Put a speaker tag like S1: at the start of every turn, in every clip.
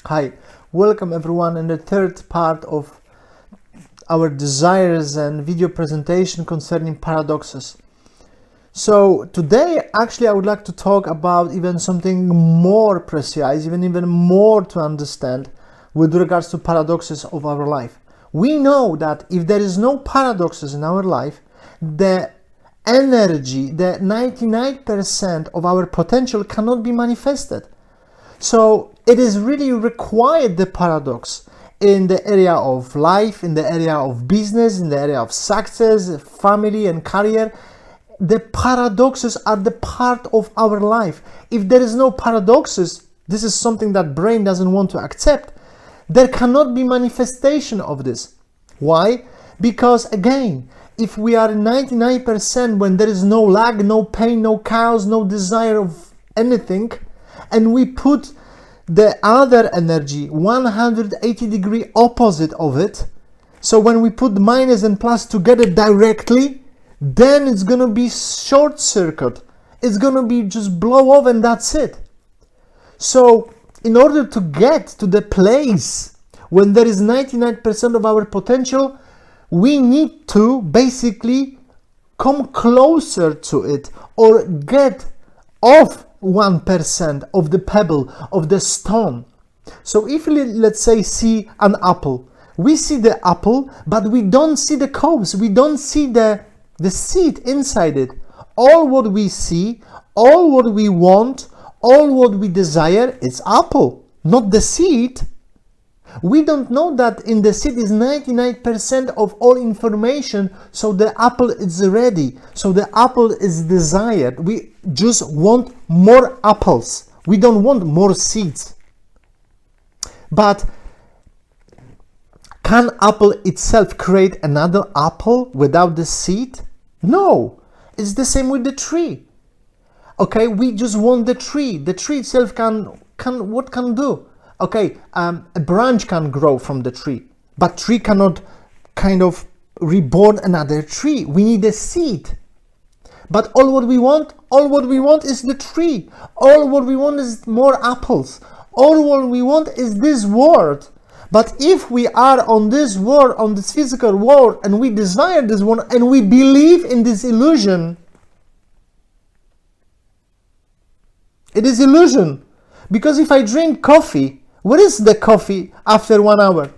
S1: Hi, welcome everyone in the third part of our desires and video presentation concerning paradoxes. So today actually I would like to talk about even something more precise, even more to understand with regards to paradoxes of our life. We know that if there is no paradoxes in our life, the energy, the 99% of our potential cannot be manifested. So it is really required, the paradox, in the area of life, in the area of business, in the area of success, family and career. The paradoxes are the part of our life. If there is no paradoxes, this is something that brain doesn't want to accept. There cannot be manifestation of this. Why? Because again, if we are 99% when there is no lack, no pain, no chaos, no desire of anything, and we put the other energy 180-degree opposite of it, so when we put minus and plus together directly, then it's gonna be short circuit. It's gonna be just blow off and that's it. So in order to get to the place when there is 99% of our potential, we need to basically come closer to it or get off 1% of the pebble, of the stone. So if we, let's say, see an apple, we see the apple, but we don't see the cobs, we don't see the seed inside it. All what we see, all what we want, all what we desire is apple, not the seed. We don't know that in the seed is 99% of all information, so the apple is ready, so the apple is desired. We just want more apples. We don't want more seeds. But can apple itself create another apple without the seed? No. It's the same with the tree. Okay, we just want the tree. The tree itself what can do? Okay, a branch can grow from the tree, but tree cannot kind of reborn another tree. We need a seed. But all what we want is the tree. All what we want is more apples. All what we want is this world. But if we are on this world, on this physical world, and we desire this one, and we believe in this illusion, it is illusion. Because if I drink coffee, where is the coffee after 1 hour?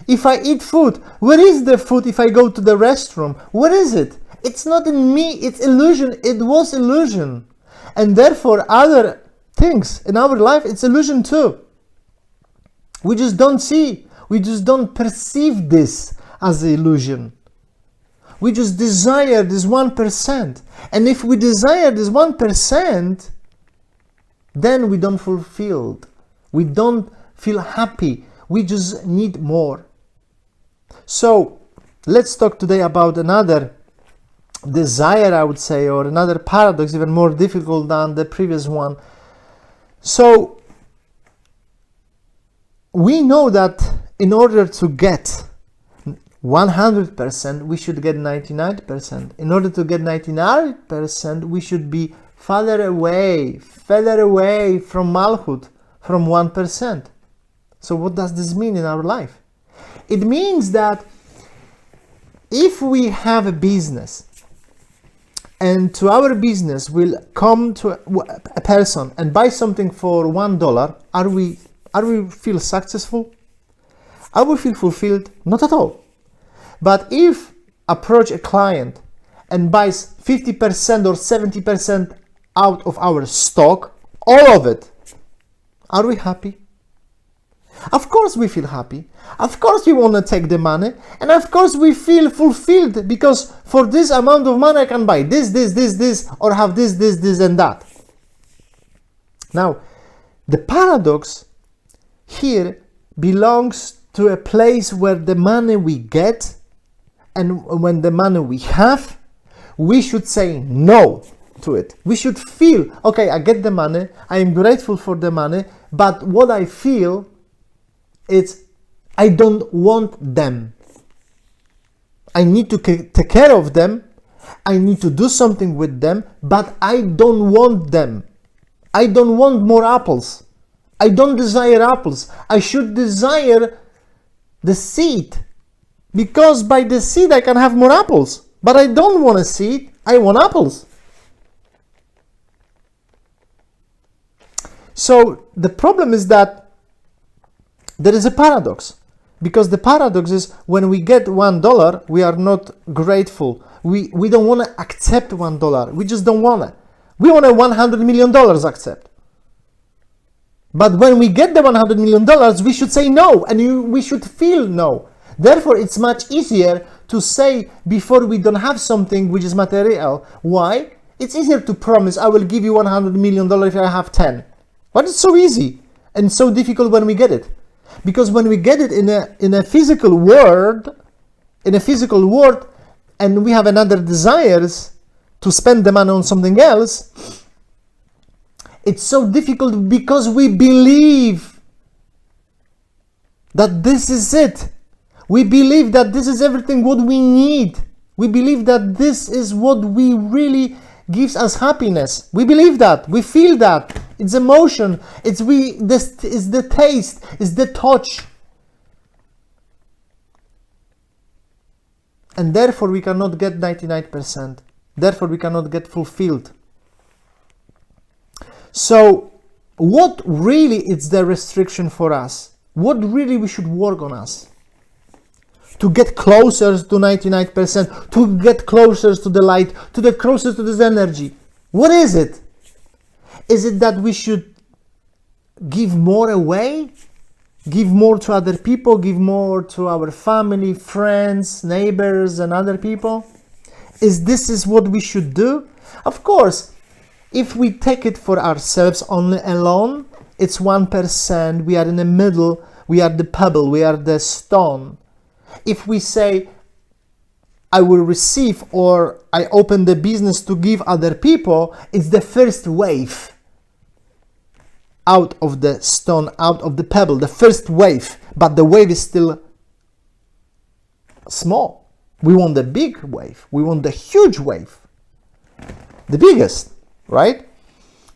S1: If I eat food, where is the food if I go to the restroom? Where is it? It's not in me, it's illusion. It was illusion. And therefore, other things in our life, it's illusion too. We just don't see, we just don't perceive this as an illusion. We just desire this 1%. And if we desire this 1%, then we don't fulfill. We don't feel happy. We just need more. So let's talk today about another desire, I would say, or another paradox, even more difficult than the previous one. So we know that in order to get 100%, we should get 99%. In order to get 99%, we should be further away from Malchut, from 1%. So what does this mean in our life? It means that if we have a business, and to our business will come to a person and buy something for $1, are we feel successful? Are we feel fulfilled? Not at all. But if approach a client and buys 50% or 70% out of our stock, all of it, are we happy? Of course we feel happy. Of course we want to take the money. And of course we feel fulfilled because for this amount of money I can buy this, or have this and that. Now, the paradox here belongs to a place where the money we get and when the money we have, we should say no to it. We should feel, okay, I get the money, I am grateful for the money, but what I feel is I don't want them. I need to take care of them, I need to do something with them, but I don't want them. I don't want more apples. I don't desire apples. I should desire the seed, because by the seed I can have more apples. But I don't want a seed, I want apples. So the problem is that there is a paradox, because the paradox is when we get $1, we are not grateful. We don't want to accept $1. We just don't want it. We want a $100 million accept. But when we get the $100 million, we should say no, and we should feel no. Therefore, it's much easier to say before we don't have something which is material. Why? It's easier to promise, I will give you $100 million if I have 10. But it's so easy and so difficult when we get it. Because when we get it in a physical world, and we have another desires to spend the money on something else, it's so difficult because we believe that this is it. We believe that this is everything what we need. We believe that this is what we really gives us happiness. We believe that. We feel that. It's emotion. It's the taste. It's the touch. And therefore we cannot get 99%. Therefore we cannot get fulfilled. So what really is the restriction for us? What really we should work on us? To get closer to 99%, to get closer to the light, to get closer to this energy. What is it? Is it that we should give more away? Give more to other people? Give more to our family, friends, neighbors, and other people? This is what we should do? Of course, if we take it for ourselves only alone, it's 1%. We are in the middle. We are the pebble. We are the stone. If we say, I will receive, or I open the business to give other people, it's the first wave out of the stone, out of the pebble, the first wave. But the wave is still small. We want the big wave. We want the huge wave. The biggest, right?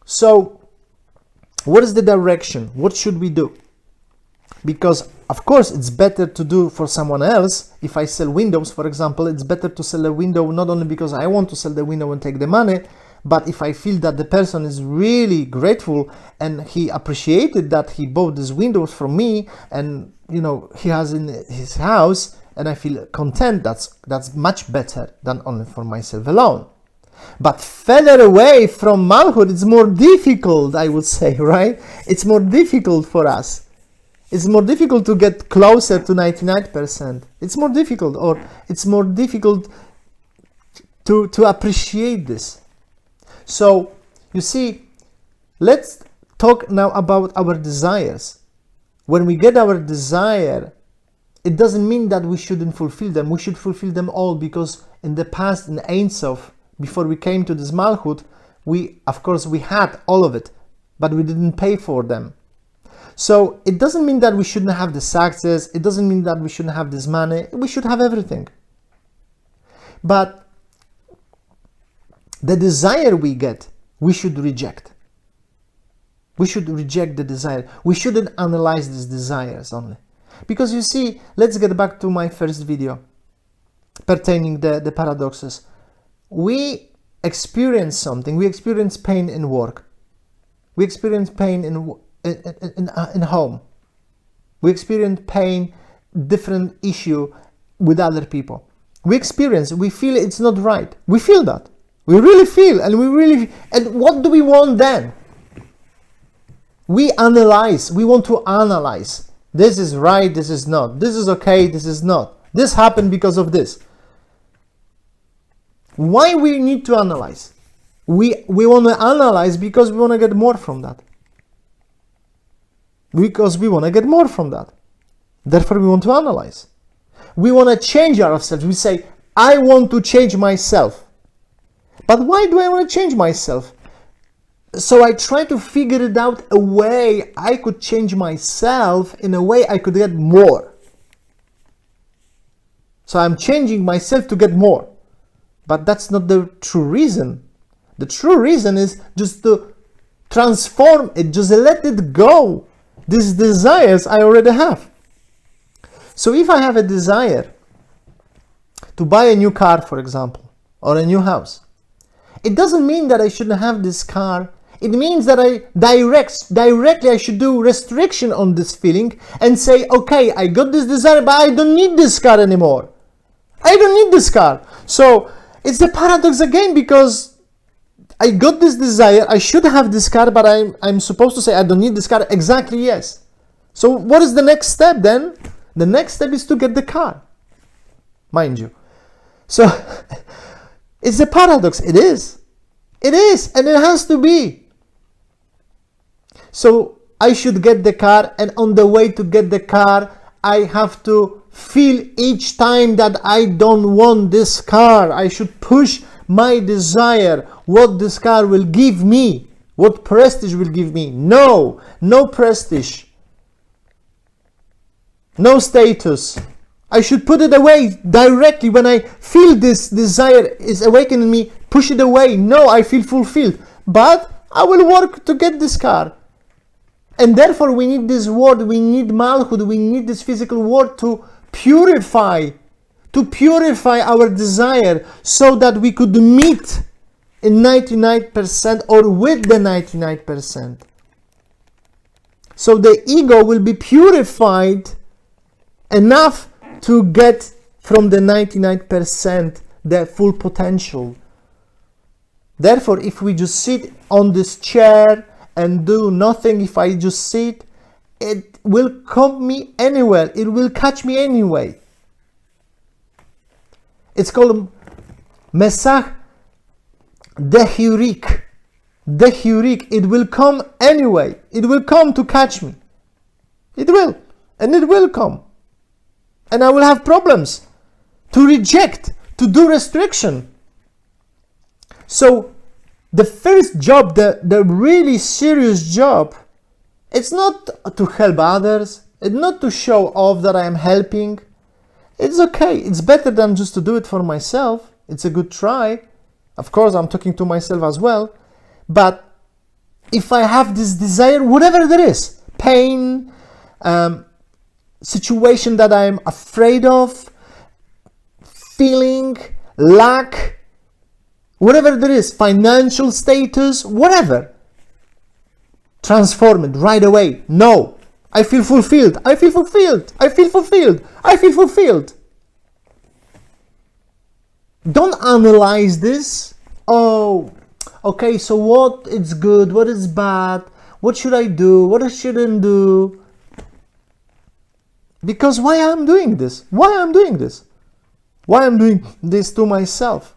S1: So, what is the direction? What should we do? Because of course it's better to do for someone else. If I sell windows, for example, it's better to sell a window not only because I want to sell the window and take the money, but if I feel that the person is really grateful and he appreciated that he bought these windows from me, and he has in his house, and I feel content, that's much better than only for myself alone. But further away from malchut, it's more difficult, I would say, right? It's more difficult for us. It's more difficult to get closer to 99%. It's more difficult, or it's more difficult to appreciate this. So, you see, let's talk now about our desires. When we get our desire, it doesn't mean that we shouldn't fulfill them. We should fulfill them all, because in the past, in Ein Sof, before we came to this malchut, we had all of it, but we didn't pay for them. So it doesn't mean that we shouldn't have the success. It doesn't mean that we shouldn't have this money. We should have everything. But the desire we get, we should reject. We should reject the desire. We shouldn't analyze these desires only. Because you see, let's get back to my first video pertaining the paradoxes. We experience something. We experience pain in work. We experience pain in home. We experience pain, different issue with other people. We feel it's not right. We feel that. We really feel, and what do we want then? We analyze. We want to analyze. This is right, this is not. This is okay, this is not. This happened because of this. Why we need to analyze? We want to analyze because we want to get more from that. Because we want to get more from that. Therefore, we want to analyze. We want to change ourselves. We say, I want to change myself. But why do I want to change myself? So I try to figure it out a way I could change myself in a way I could get more. So I'm changing myself to get more. But that's not the true reason. The true reason is just to transform it, just let it go. these desires I already have. So if I have a desire to buy a new car, for example, or a new house, it doesn't mean that I shouldn't have this car. It means that I directly I should do restriction on this feeling and say, okay, I got this desire, but I don't need this car anymore. I don't need this car. So it's a paradox again, because I got this desire, I should have this car, but I'm supposed to say I don't need this car. Exactly, yes. So what is the next step then? The next step is to get the car, mind you. So it's a paradox. It is, and it has to be. So I should get the car, and on the way to get the car, I have to feel each time that I don't want this car. I should push my desire, what this car will give me, what prestige will give me. No prestige, no status. I should put it away directly. When I feel this desire is awakening me, push it away. No, I feel fulfilled, but I will work to get this car. And therefore we need this world, we need Malchut, we need this physical world to purify our desire, so that we could meet in 99% or with the 99%. So the ego will be purified enough to get from the 99% the full potential. Therefore, if we just sit on this chair and do nothing, if I just sit, it will come me anywhere. It will catch me anyway. It's called Mesach Dehurik. Dehurik. It will come anyway. It will come to catch me. It will. And it will come. And I will have problems to reject, to do restriction. So the first job, the really serious job, it's not to help others. It's not to show off that I am helping. It's okay. It's better than just to do it for myself. It's a good try. Of course, I'm talking to myself as well. But if I have this desire, whatever there is, pain, situation that I'm afraid of, feeling, lack, whatever there is, financial status, whatever, transform it right away. No, I feel fulfilled. I feel fulfilled. I feel fulfilled. I feel fulfilled. Don't analyze this. Oh, okay, so what is good? What is bad? What should I do? What I shouldn't do? Because why I'm doing this? Why I'm doing this? Why I'm doing this to myself?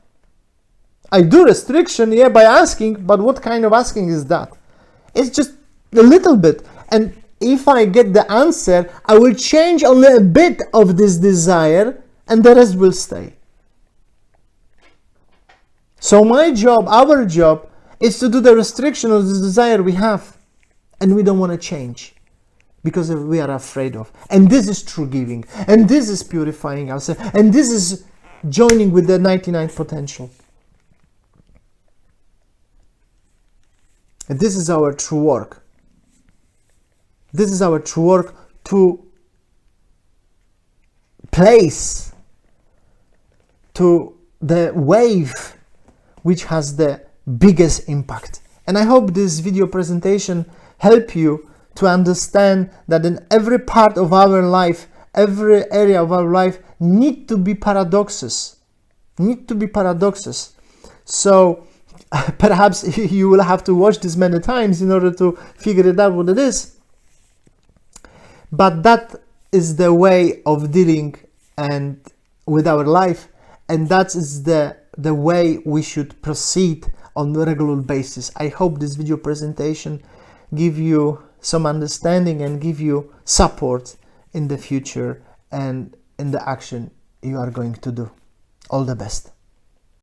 S1: I do restriction, yeah, by asking, but what kind of asking is that? It's just a little bit. And if I get the answer, I will change only a bit of this desire, and the rest will stay. So my job, our job, is to do the restriction of the desire we have, and we don't want to change because we are afraid of. And this is true giving, and this is purifying ourselves, and this is joining with the 99 potential. And this is our true work. This is our true work, to place to the wave which has the biggest impact. And I hope this video presentation help you to understand that in every part of our life, every area of our life need to be paradoxes. Need to be paradoxes. So perhaps you will have to watch this many times in order to figure it out what it is. But that is the way of dealing and with our life, and that is the way we should proceed on a regular basis. I hope this video presentation give you some understanding and give you support in the future and in the action you are going to do. All the best.